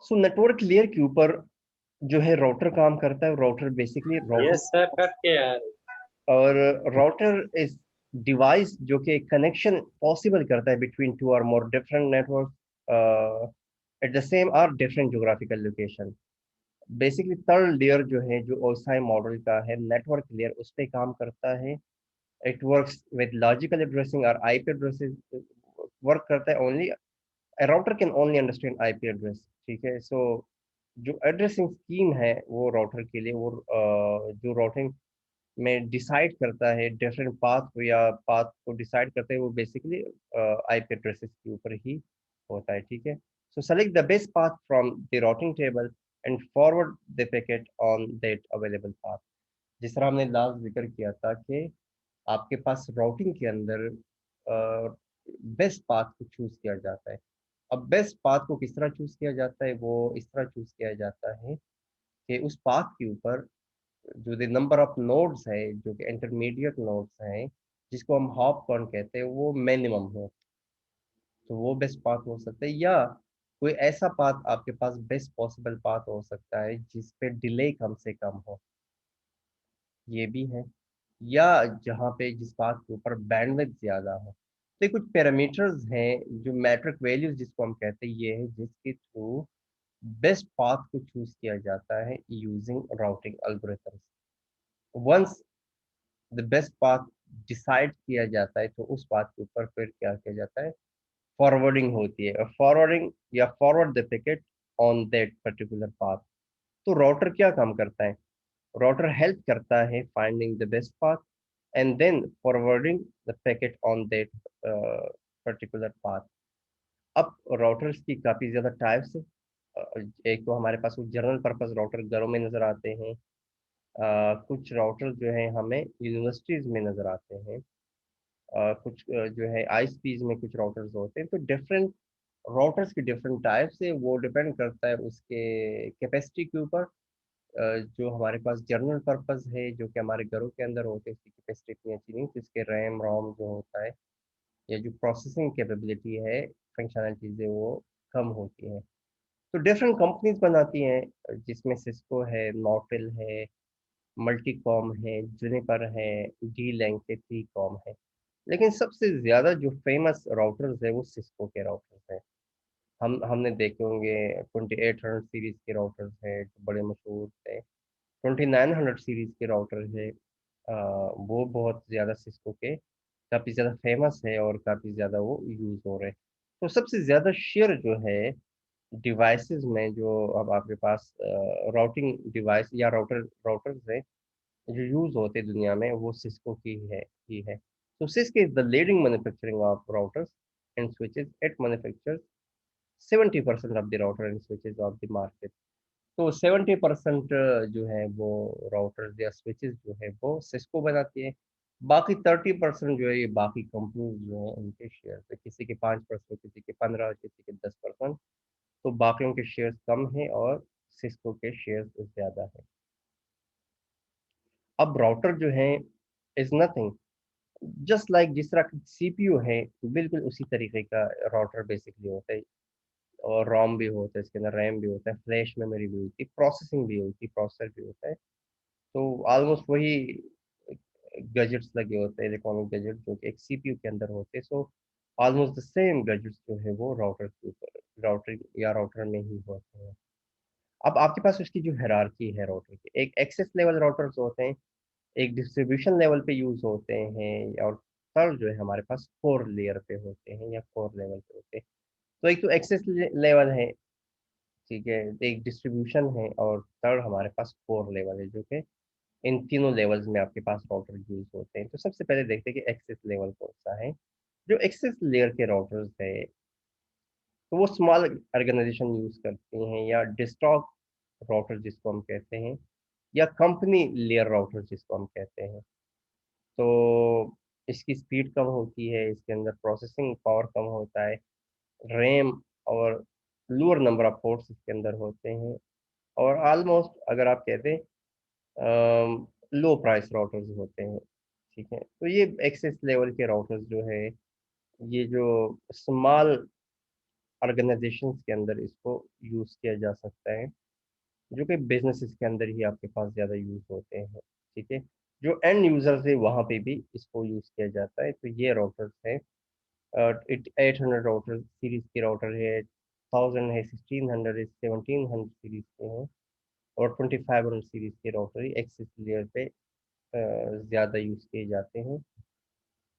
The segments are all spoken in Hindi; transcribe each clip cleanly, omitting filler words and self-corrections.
सो नेटवर्क लेयर के ऊपर जो है राउटर काम करता है। Router basically routing, yes sir, करके यार। और राउटर इज डिवाइस जो कि कनेक्शन पॉसिबल करता है between two or more different network at the same or different geographical location. Basically third layer जो है, जो ओसाई मॉडल का है नेटवर्क लेयर, उस पे काम करता है। It works with logical addressing और आईपी एड्रेसेस, वर्क करता है only. A router can only understand IP address, ठीक है। सो जो एड्रेसिंग स्कीम है वो राउटर के लिए, वो जो राउटिंग में डिसाइड करता है डिफरेंट पाथ को, या पाथ को डिसाइड करते हैं, वो बेसिकली आईपी एड्रेसेस के ऊपर ही होता है, ठीक है। सो select the best path from the routing table and forward the packet on that available path. जिस तरह हमने लास्ट जिक्र किया था कि आपके पास राउटिंग के अंदर बेस्ट पाथ को चूज किया जाता है। अब बेस्ट पाथ को किस तरह चूज किया जाता है, वो इस तरह चूज किया जाता है कि उस पाथ के ऊपर जो द नंबर ऑफ नोड्स है, जो कि इंटरमीडिएट नोड्स हैं, जिसको हम हॉप कॉन कहते हैं, वो मिनिमम हो। तो वो बेस्ट पाथ हो सकता है, या कोई ऐसा पाथ आपके पास बेस्ट पॉसिबल पाथ हो सकता है जिस पे डिले कम से कम हो, ये भी है। या जहाँ पे जिस पाथ के ऊपर बैंडविड्थ ज्यादा हो। तो ये कुछ पैरामीटर्स हैं, जो मैट्रिक वैल्यूज जिसको हम कहते हैं, ये है जिसके थ्रू बेस्ट पाथ को चूज किया जाता है using routing algorithms. Once the best path decide किया जाता है, तो उस पाथ के ऊपर फिर क्या किया जाता है, फॉरवर्डिंग होती है, और फॉरवर्डिंग या forward the packet on that particular path. तो राउटर क्या काम करता है? राउटर हेल्प करता है finding the best path and then forwarding the packet on that particular path. अब राउटर्स की काफ़ी ज़्यादा टाइप्स है। एक तो हमारे पास वो जनरल पर्पस राउटर घरों में नज़र आते हैं। कुछ राउटर जो है हमें यूनिवर्सिटीज़ में नज़र आते हैं। कुछ जो है आईएसपीज में कुछ राउटर्स होते हैं। तो डिफरेंट राउटर्स की डिफरेंट टाइप्स है, वो डिपेंड करता है उसके कैपेसिटी के ऊपर। जो हमारे पास जनरल पर्पस है, जो कि हमारे घरों के अंदर होते हैं, उसकी कैपेसिटी इतनी अच्छी नहीं, तो इसके रैम रोम जो होता है, या जो प्रोसेसिंग कैपेबिलिटी है, फंक्शनलिटीज़ है, वो कम होती है। तो डिफरेंट कंपनीज बनाती हैं, जिसमें सिस्को है, नॉटेल है, मल्टीकॉम है, जुनिपर है, डी लैंग है, थ्री कॉम है। लेकिन सबसे ज़्यादा जो फेमस राउटर्स है वो सिस्को के राउटर्स हैं। हमने देखे होंगे 2800 सीरीज के राउटर्स हैं जो बड़े मशहूर थे। 2900 सीरीज के राउटर है, वो बहुत ज़्यादा सिस्को के काफ़ी ज़्यादा फेमस है और काफ़ी ज़्यादा वो यूज़ हो रहे हैं। तो सबसे ज़्यादा शेयर जो है डिवाइसेस में, जो अब आपके पास राउटिंग डिवाइस या राउटर्स हैं जो यूज़ होते हैं दुनिया में, वो सिस्को की है। तो Cisco is the leading manufacturing of routers and switches. It manufactures 70% of the router and switches of the market. तो 70% जो है वो राउटर्स या स्विचेस जो है वो सिस्को बनाती है। बाकी 30% जो है ये बाकी कंपनीज जो है उनके शेयर है। किसी के 5%, किसी के 15, किसी के 10%। तो बाकियों के शेयर्स कम है और सिस्को के शेयर्स ज़्यादा है। अब राउटर जो है इज नथिंग, जस्ट लाइक जिस तरह सीपीयू है, बिल्कुल उसी तरीके का राउटर बेसिकली होता है। और रोम भी होता है, इसके अंदर रैम भी होता है, फ्लैश मेमोरी भी होती है, प्रोसेसिंग भी होती है, प्रोसेसर भी होता है। तो ऑलमोस्ट वही गैजेट्स लगे होते हैं, इलेक्ट्रॉनिक गैजेट जो कि एक सीपीयू के अंदर होते हैं। So almost the same gadgets जो है वो राउटर के ऊपर, राउटर या राउटर में ही होते हैं। अब आपके पास उसकी जो हायरार्की है राउटर की, एक एक्सेस लेवल राउटर्स होते हैं, एक डिस्ट्रीब्यूशन लेवल पे यूज होते हैं, और थर्ड जो है हमारे पास कोर लेयर पे होते हैं या कोर लेवल पे होते हैं। तो एक तो एक्सेस लेवल है, ठीक है, एक डिस्ट्रीब्यूशन है, और थर्ड हमारे पास कोर लेवल है, जो कि इन तीनों लेवल्स में आपके पास राउटर यूज होते हैं। तो सबसे पहले देखते हैं कि एक्सेस लेवल कौन सा है। जो एक्सेस लेयर के राउटर्स है, तो वो स्मॉल ऑर्गेनाइजेशन यूज करती हैं, या डिस्ट्रॉक राउटर जिसको हम कहते हैं, या कंपनी लेयर राउटर जिसको हम कहते हैं। तो इसकी स्पीड कम होती है, इसके अंदर प्रोसेसिंग पावर कम होता है, रैम और लोअर नंबर ऑफ पोर्ट्स इसके अंदर होते हैं, और ऑलमोस्ट अगर आप कहते हैं लो प्राइस राउटर्स होते हैं, ठीक है। तो ये एक्सेस लेवल के राउटर्स जो है, ये जो स्मॉल ऑर्गेनाइजेशंस के अंदर इसको यूज़ किया जा सकता है, जो कि बिजनेसेस के अंदर ही आपके पास ज़्यादा यूज़ होते हैं, ठीक है। जो एंड यूज़र्स है वहाँ पे भी इसको यूज़ किया जाता है। तो ये राउटर्स है, 800 राउटर सीरीज के राउटर है, 1000 है, 1600 है, 1700 सीरीज के हैं, और 2500 सीरीज के राउटर एक्सेस लेयर पे ज़्यादा यूज़ किए जाते हैं।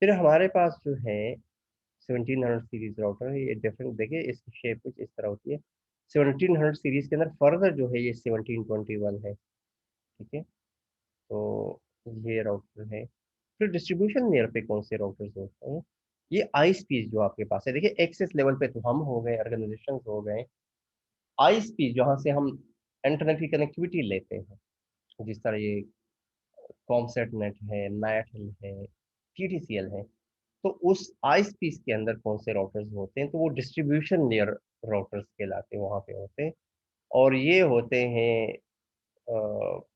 फिर हमारे पास जो है 1700 सीरीज राउटर है, ये डिफरेंट देखिए, इसकी शेप कुछ इस तरह होती है। 1700 सीरीज के अंदर फर्दर जो है ये 1721 है, ठीक है। तो ये राउटर है। फिर डिस्ट्रीब्यूशन लेयर पे कौन से राउटर्स होते हैं? ये आईएसपी जो आपके पास है, देखिए एक्सेस लेवल पे तो हम हो गए, ऑर्गेनाइजेशन हो गए। आईएसपी जहाँ से हम इंटरनेट की कनेक्टिविटी लेते हैं, जिस तरह ये कॉमसेट नेट है, नाइटल है, टीटीसीएल है, तो उस आईएसपी के अंदर कौन से राउटर्स होते हैं? तो वो डिस्ट्रीब्यूशन लेयर राउटर्स कहलाते हैं, वहाँ पे होते हैं। और ये होते हैं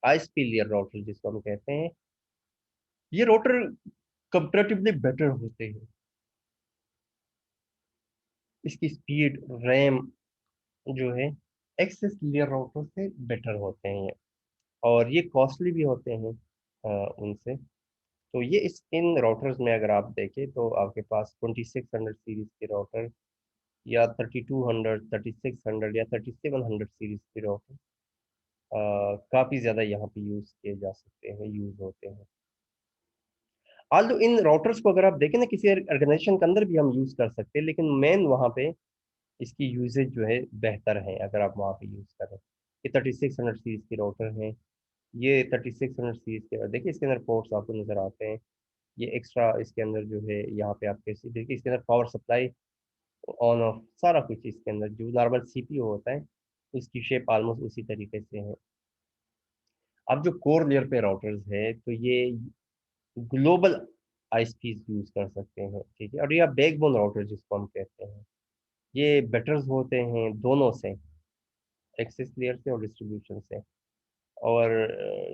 आईएसपी लेयर राउटर जिसको हम कहते हैं। ये राउटर कंपैरेटिवली बेटर होते हैं, इसकी स्पीड, रैम जो है एक्सेस लेयर राउटर से बेटर होते हैं ये, और ये कॉस्टली भी होते हैं उनसे। तो ये इस इन राउटर्स में अगर आप देखें तो आपके पास 2600 सीरीज के राउटर, या 3200, 3600 या 3700 सीरीज के राउटर काफ़ी ज़्यादा यहाँ पे यूज़ किए जा सकते हैं, यूज़ होते हैं। आल्दो इन राउटर्स को अगर आप देखें ना, किसी ऑर्गेनाइजेशन के अंदर भी हम यूज़ कर सकते हैं, लेकिन मेन वहाँ पे इसकी यूजेज जो है बेहतर है अगर आप वहाँ पे यूज़ करें। ये 3600 सीरीज के राउटर हैं। ये 3600 सीरीज के देखिए, इसके अंदर पोर्ट्स आपको नज़र आते हैं। ये एक्स्ट्रा इसके अंदर जो है यहाँ पे आपके देखिए, इसके अंदर पावर सप्लाई ऑन ऑफ सारा कुछ इसके अंदर, जो नॉर्मल सीपीयू होता है उसकी शेप ऑलमोस्ट उसी तरीके से है। अब जो कोर लेयर पे राउटर्स है, तो ये ग्लोबल आईएसपीज यूज कर सकते हैं, ठीक है। और ये बैकबोन राउटर जिसको हम कहते हैं, ये बेटर्स होते हैं दोनों से, एक्सेस लेयर से और डिस्ट्रीब्यूशन से। और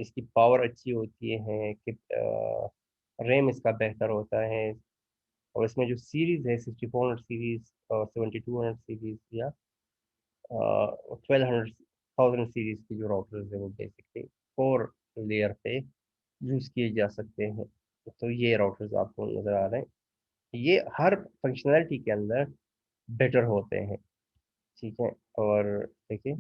इसकी पावर अच्छी होती है कि रैम इसका बेहतर होता है। और इसमें जो सीरीज है 6400 सीरीज और 7200 सीरीज या 1200 1000 सीरीज की जो राउटर्स है, वो बेसिकली कोर लेयर पे यूज किए जा सकते हैं। तो ये राउटर्स आपको नजर आ रहे हैं, ये हर फंक्शनैलिटी के अंदर बेटर होते हैं, ठीक है। और देखिए,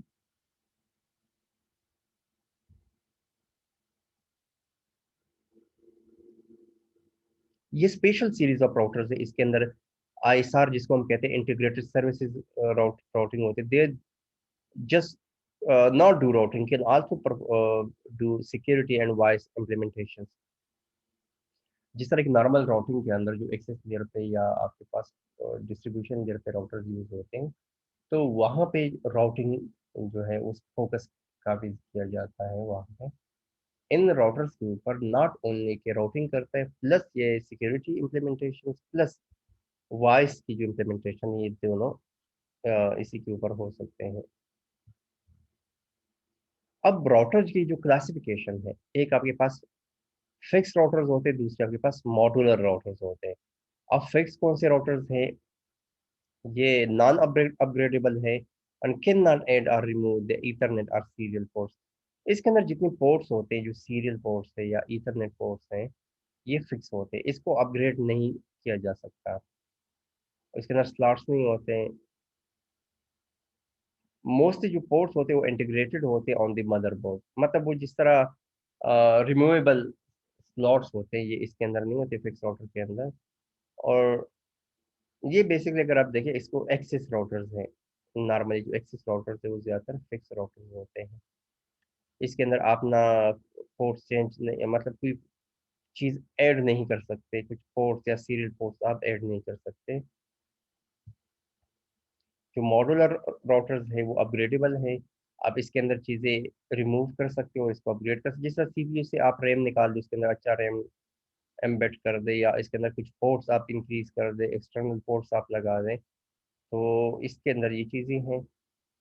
ये स्पेशल सीरीज ऑफ राउटर्स है, इसके अंदर आईएसआर जिसको हम कहते हैं, इंटीग्रेटेड सर्विसेज राउटिंग होते हैं। They just not do routing, can also do security and voice implementation। जिस तरह की नॉर्मल राउटिंग के अंदर जो एक्सेस लेयर पे या आपके पास डिस्ट्रीब्यूशन लेयर पे राउटर्स यूज होते हैं, तो वहाँ पे राउटिंग जो है उस फोकस काफ़ी किया जाता है वहाँ पे। इन राउटर्स के ऊपर नॉट ओनली के राउटिंग करता है, प्लस ये सिक्योरिटी इम्प्लीमेंटेशन प्लस वॉइस की जो इम्प्लीमेंटेशन, ये दोनों इसी के ऊपर हो सकते हैं। अब राउटर्स की जो क्लासिफिकेशन है, एक आपके पास फिक्स राउटर्स होते हैं, दूसरे आपके पास मॉड्यूलर राउटर्स होते हैं। अब फिक्स कौन से राउटर्स हैं? ये नॉन अपग्रेडेबल है, and cannot add or remove the ethernet or serial ports। इसके अंदर जितने पोर्ट्स होते हैं, जो सीरियल पोर्ट्स है या ईथरनेट पोर्ट्स हैं, ये फिक्स होते हैं, इसको अपग्रेड नहीं किया जा सकता। इसके अंदर स्लॉट्स नहीं होते हैं। मोस्टली जो पोर्ट्स होते हैं वो इंटीग्रेटेड होते हैं ऑन द मदरबोर्ड, मतलब वो जिस तरह रिमूवेबल स्लॉट्स होते हैं, ये इसके अंदर नहीं होते फिक्स राउटर के अंदर। और ये बेसिकली अगर आप देखें, इसको एक्सेस राउटर्स हैं। नॉर्मली जो एक्सेस राउटर्स है वो ज़्यादातर फिक्स राउटर्स होते हैं। इसके अंदर आप ना पोर्ट चेंज नहीं, मतलब कोई चीज़ ऐड नहीं कर सकते, कुछ पोर्ट्स या सीरियल पोर्ट्स आप ऐड नहीं कर सकते। जो मॉड्यूलर राउटर्स है वो अपग्रेडेबल है, आप इसके अंदर चीज़ें रिमूव कर सकते हो, इसको अपग्रेड कर सकते, जिस तरह सीपीयू से आप रैम निकाल दो, इसके अंदर अच्छा रैम एम्बेड कर दे, या इसके अंदर कुछ पोर्ट्स आप इंक्रीज कर दे, एक्सटर्नल पोर्ट्स आप लगा दें। तो इसके अंदर ये चीज़ें हैं।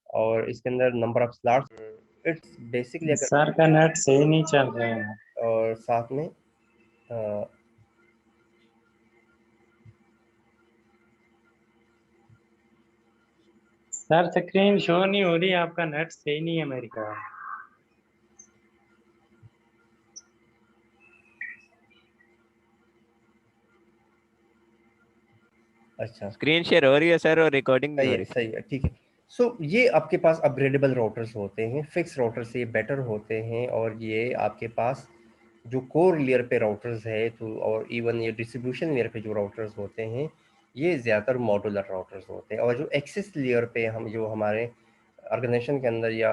और इसके अंदर number of slots, it's basically अगर, सर का नेट सही नहीं चल रहा है। और साथ में अ, सर स्क्रीन शो नहीं हो रही, आपका नेट सही नहीं है मेरे का। अच्छा, स्क्रीन शेयर हो रही है सर और रिकॉर्डिंग नहीं हो रही। सही है, ठीक है। सो ये आपके पास अपग्रेडेबल राउटर्स होते हैं, फिक्स राउटर से ये बेटर होते हैं, और ये आपके पास जो कोर लेयर पे राउटर्स है तो, और इवन ये डिस्ट्रीब्यूशन लेयर पे जो राउटर्स होते हैं, ये ज़्यादातर मॉड्यूलर राउटर्स होते हैं। और जो एक्सेस लेयर पे हम जो हमारे ऑर्गेनाइजेशन के अंदर या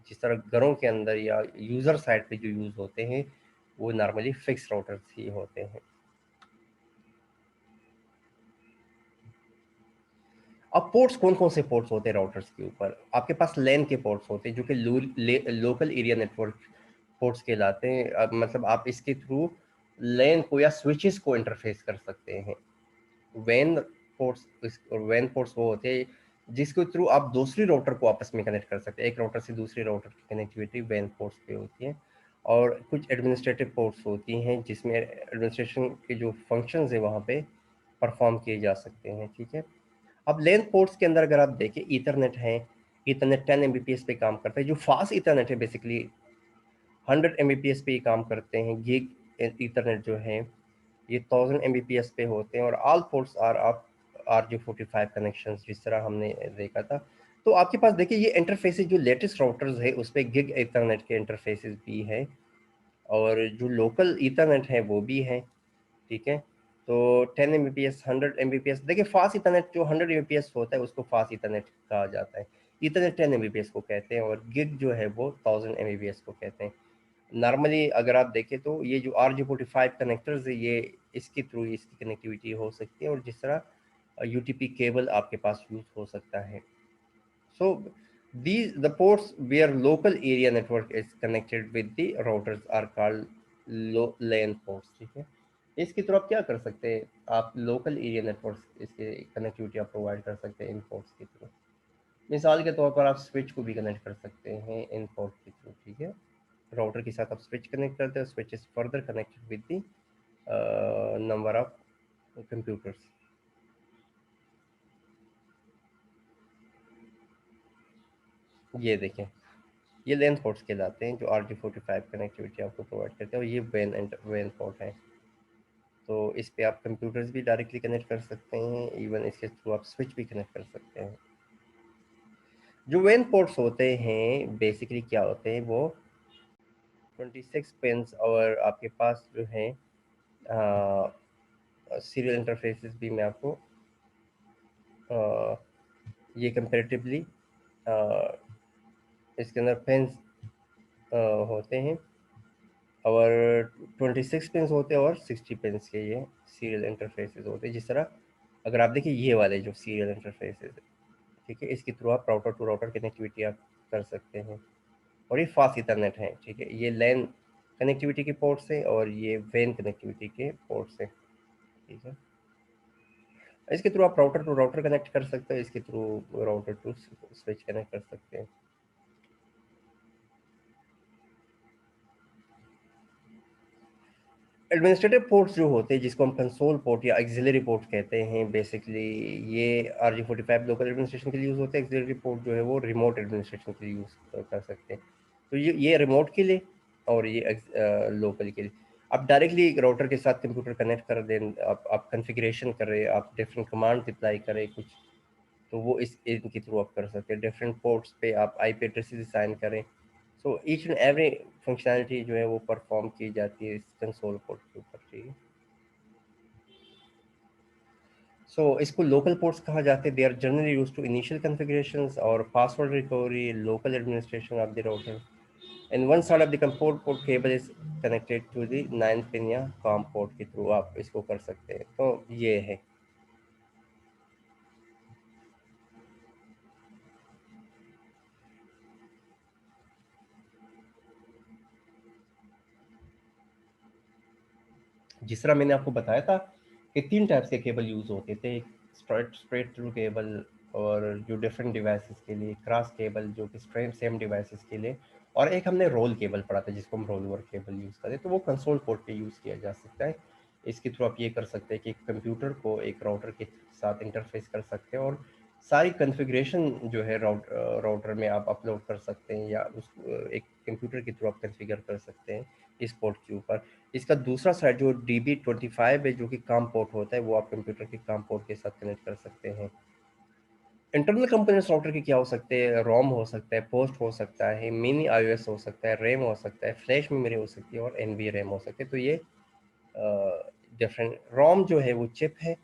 जिस तरह घरों के अंदर या यूज़र साइड पे जो यूज़ होते हैं, वो नॉर्मली फिक्स राउटर्स ही होते हैं। अब पोर्ट्स कौन कौन से पोर्ट्स होते हैं राउटर्स के ऊपर? आपके पास लैन के पोर्ट्स होते हैं जो कि लोकल एरिया नेटवर्क पोर्ट्स कहलाते हैं। मतलब आप इसके थ्रू लैन को या स्विचेस को इंटरफेस कर सकते हैं। वैन वैन पोर्ट्स वो होते हैं जिसके थ्रू आप दूसरी राउटर को आपस में कनेक्ट कर सकते हैं। एक राउटर से दूसरी राउटर की कनेक्टिविटी वैन पोर्ट्स पे होती है। और कुछ एडमिनिस्ट्रेटिव पोर्ट्स होती हैं जिसमें एडमिनिस्ट्रेशन के जो फंक्शंस है वहाँ पे परफॉर्म किए जा सकते हैं, ठीक है। अब लेंथ पोर्ट्स के अंदर अगर आप देखें, ईथरनेट है, ईथरनेट 10 Mbps पे काम करता है। जो फास्ट ईथरनेट है बेसिकली 100 Mbps पे ही काम करते हैं। गिग ईथरनेट जो है ये 1000 Mbps पे होते हैं। और ऑल पोर्ट्स आर आप RJ45 कनेक्शंस जिस तरह हमने देखा था। तो आपके पास देखिए ये इंटरफेसेस जो लेटेस्ट राउटर्स है उस पर गिग ईथरनेट के इंटरफेसेस भी है, और जो लोकल ईथरनेट है वो भी है, ठीक है। तो 10 Mbps 100 Mbps, देखिए फास्ट इथरनेट जो 100 Mbps होता है उसको फास्ट इथरनेट कहा जाता है। इथरनेट 10 Mbps को कहते हैं, और गिग जो है वो 1000 Mbps को कहते हैं। नॉर्मली अगर आप देखें तो ये जो RJ45 कनेक्टर्स है ये इसके थ्रू इसकी कनेक्टिविटी हो सकती है, और जिस तरह UTP केबल आपके पास यूज हो सकता है। So the ports where local area network is connected with the routers are called LAN ports, ठीक है। इसके थ्रू आप क्या कर सकते हैं, आप लोकल एरिया नेटवर्क इसके कनेक्टिविटी आप प्रोवाइड कर सकते हैं इन पोर्ट्स के थ्रू। मिसाल के तौर पर आप स्विच को भी कनेक्ट कर सकते हैं इन पोर्ट के थ्रू, ठीक है। राउटर के साथ आप स्विच कनेक्ट करते हैं, switch is further connected with the number of computers. ये देखें, ये लेंथ पोर्ट्स कहलाते हैं जो RJ45 कनेक्टिविटी आपको प्रोवाइड करते हैं, और ये वैन पोर्ट है। तो इस पे आप कंप्यूटर्स भी डायरेक्टली कनेक्ट कर सकते हैं, इवन इसके थ्रू आप स्विच भी कनेक्ट कर सकते हैं। जो वैन पोर्ट्स होते हैं बेसिकली क्या होते हैं, वो 26 पिन्स, और आपके पास जो है सीरियल इंटरफेसेस भी मैं आपको ये कंपेरेटिवली इसके अंदर पिन्स होते हैं, और 26 पिन्स होते हैं, और 60 पिन्स के ये सीरियल इंटरफेसेस होते हैं। जिस तरह अगर आप देखिए ये वाले जो सीरियल इंटरफेसेस है, ठीक है, इसके थ्रू आप राउटर टू राउटर कनेक्टिविटी आप कर सकते हैं। और ये फास्ट इथरनेट है, ठीक है। ये लैन कनेक्टिविटी के पोर्ट्स है, और ये वैन कनेक्टिविटी के पोर्ट्स है, ठीक है। इसके थ्रू आप राउटर टू राउटर कनेक्ट कर सकते हैं, इसके through router to switch connect कर सकते हैं। एडमिनिस्ट्रेटिव पोर्ट्स जो होते हैं जिसको हम कंसोल पोर्ट या एक्सिलरी पोर्ट कहते हैं, बेसिकली ये RJ45 लोकल एडमिनिस्ट्रेशन के लिए यूज़ होते हैं। एक्सिलरी पोर्ट जो है वो रिमोट एडमिनिस्ट्रेशन के लिए यूज़ कर सकते हैं। तो ये रिमोट के लिए, और ये लोकल के लिए। आप डायरेक्टली राउटर के साथ कंप्यूटर कनेक्ट कर दें, आप कन्फिग्रेशन करें, आप डिफरेंट कमांड अप्लाई करें कुछ, तो वो इनके थ्रू आप कर सकते हैं। डिफरेंट पोर्ट्स पे आप IP एड्रेसेस असाइन करें। So each and every functionality जो है वो परफॉर्म की जाती है इस कंसोल पोर्ट के ऊपर, ठीक है। सो इसको लोकल पोर्ट्स कहा जाते हैं। They are generally used to initial configurations और password recovery, local administration of the router. And one side of the com port port cable is connected to the 9 pin या कॉम पोर्ट के थ्रू आप इसको कर सकते हैं। तो ये है। जिस तरह मैंने आपको बताया था कि 3 टाइप्स के केबल यूज़ होते थे, स्ट्रेट थ्रू केबल, और जो डिफरेंट डिवाइसेस के लिए क्रॉस केबल जो कि सेम डिवाइसेस के लिए, और एक हमने रोल केबल पढ़ा था जिसको हम रोल ओवर केबल यूज़ करते हैं। तो वो कंसोल पोर्ट पे यूज़ किया जा सकता है। इसके थ्रू आप ये कर सकते हैं कि कंप्यूटर को एक राउटर के साथ इंटरफेस कर सकते हैं, और सारी कॉन्फ़िगरेशन जो है राउटर में आप अपलोड कर सकते हैं, या उस एक कंप्यूटर के थ्रू आप कॉन्फ़िगर कर सकते हैं इस पोर्ट के ऊपर। इसका दूसरा साइड जो DB25 है, जो कि काम पोर्ट होता है, वो आप कंप्यूटर के काम पोर्ट के साथ कनेक्ट कर सकते हैं। इंटरनल कंपोनेंट्स राउटर के क्या हो सकते हैं? रोम हो सकता है, पोस्ट हो सकता है, मिनी iOS हो सकता है, रैम हो सकता है, फ्लैश मेमोरी हो सकती है और NVRAM हो सकती है। तो ये डिफरेंट रोम जो है वो चिप है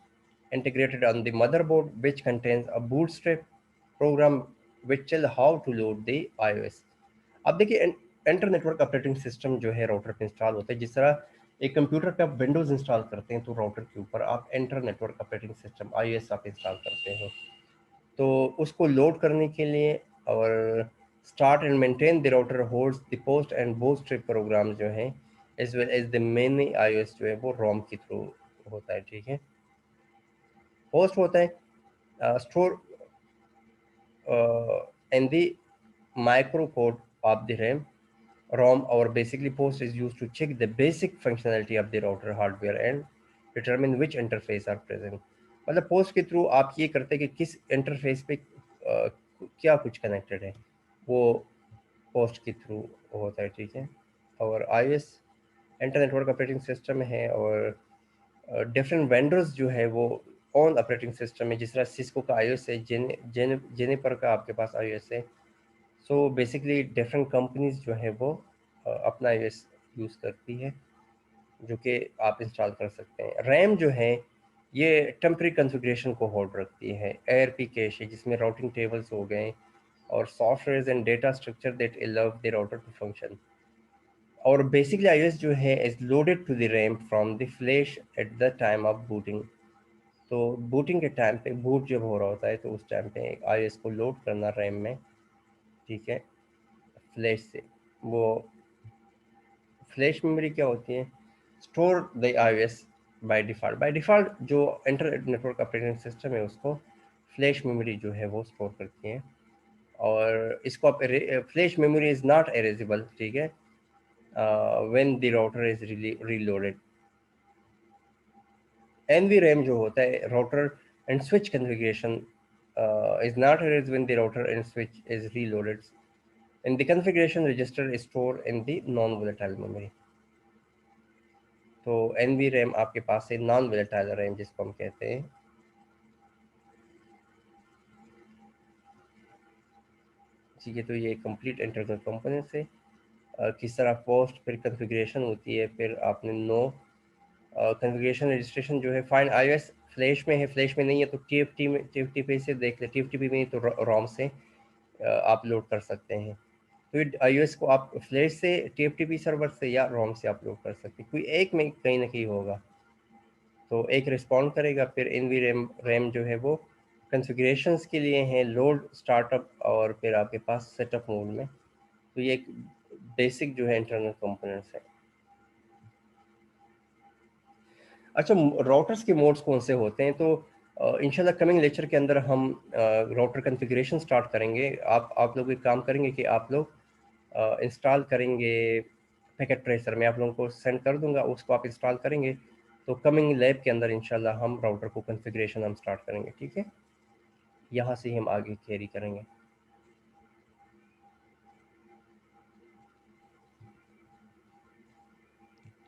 integrated on the motherboard, which contains a bootstrap program which tell how to load the iOS। अब देखिए एंटर नेटवर्क ऑपरेटिंग सिस्टम जो है राउटर पे इंस्टॉल होता है। जिस तरह एक कंप्यूटर पे आप विंडोज इंस्टॉल करते हैं, तो राउटर के ऊपर आप enter network operating system iOS आप इंस्टॉल करते हैं। तो उसको लोड करने के लिए और start and maintain the router holds the post and bootstrap program जो है as well as the main iOS जो है वो रोम के थ्रू होता है। ठीक है, होस्ट होता है store in the microcode of the RAM ROM, or basically post is used to check the basic functionality of the router hardware and determine which interface are present। मतलब पोस्ट के थ्रू आप ये करते हैं कि किस इंटरफेस पे क्या कुछ कनेक्टेड है, वो पोस्ट के थ्रू होता है। ठीक है, और iOS inter network operating system है, और डिफरेंट वेंडर्स जो है वो ऑन ऑपरेटिंग सिस्टम है। जिस तरह सिस्को का iOS है, जेनिपर का आपके पास iOS है। सो बेसिकली डिफरेंट कंपनीज जो है वो अपना iOS यूज़ करती है, जो कि आप इंस्टॉल कर सकते हैं। रैम जो है ये टेम्परेरी कॉन्फ़िगरेशन को होल्ड रखती है। ARP कैश है, जिसमें राउटिंग टेबल्स हो गए और software and data structure that allow the router to function. और बेसिकली iOS जो है is loaded to the RAM from the flash at the time of booting. तो बूटिंग के टाइम पे, बूट जब हो रहा होता है, तो उस टाइम पे iOS को लोड करना रैम में। ठीक है, फ्लैश से। वो फ्लैश मेमोरी क्या होती है? Store the iOS by default जो इंटरनेट नेटवर्क ऑपरेटिंग सिस्टम है उसको फ्लैश मेमोरी जो है वो स्टोर करती है, और इसको आप फ्लैश मेमोरी इज़ नॉट एरेजेबल। ठीक है, when the router is reloaded. NVRAM जो होता है, router and switch configuration is not erased when the router and switch is reloaded, and the configuration register is stored in the non-volatile memory। तो NVRAM आपके पास है, नॉन वोलेटाइल रैम जिसको हम कहते हैं। ठीक है, तो ये कंप्लीट इंटरनल कंपोनेंट्स है। किस तरह पोस्ट, फिर कॉन्फ़िगरेशन होती है, फिर आपने नो कॉन्फ़िगरेशन रजिस्ट्रेशन जो है फाइंड iOS फ्लैश में है, फ्लैश में नहीं है तो TFTP से देख ले, TFTP में नहीं तो रोम से आप लोड कर सकते हैं। तो iOS को आप फ्लैश से, TFTP सर्वर से या रोम से आप लोड कर सकते हैं, कोई एक में कहीं ना कहीं होगा, तो एक रिस्पॉन्ड करेगा। फिर NVRAM जो है वो कॉन्फ़िगरेशंस के लिए है, लोड, स्टार्टअप और फिर आपके पास सेटअप मोड में। तो ये एक बेसिक जो है इंटरनल कंपोनेंट्स है। अच्छा, राउटर्स के मोड्स कौन से होते हैं? तो इंशाल्लाह कमिंग लेक्चर के अंदर हम राउटर कॉन्फ़िगरेशन स्टार्ट करेंगे। आप लोग एक काम करेंगे कि आप लोग इंस्टॉल करेंगे पैकेट ट्रेसर। मैं आप लोगों को सेंड कर दूंगा, उसको आप इंस्टॉल करेंगे। तो कमिंग लैब के अंदर इंशाल्लाह हम राउटर को कॉन्फ़िगरेशन हम स्टार्ट करेंगे। ठीक है, यहाँ से ही हम आगे कैरी करेंगे।